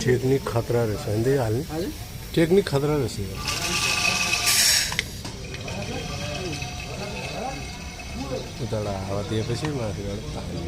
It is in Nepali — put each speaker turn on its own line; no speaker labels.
टेक्निक खतरा रहेछ हिँड्दै हाल्ने टेक्निक खतरा रहेछ उताबाट हावा दिएपछि माथिबाट तान्ने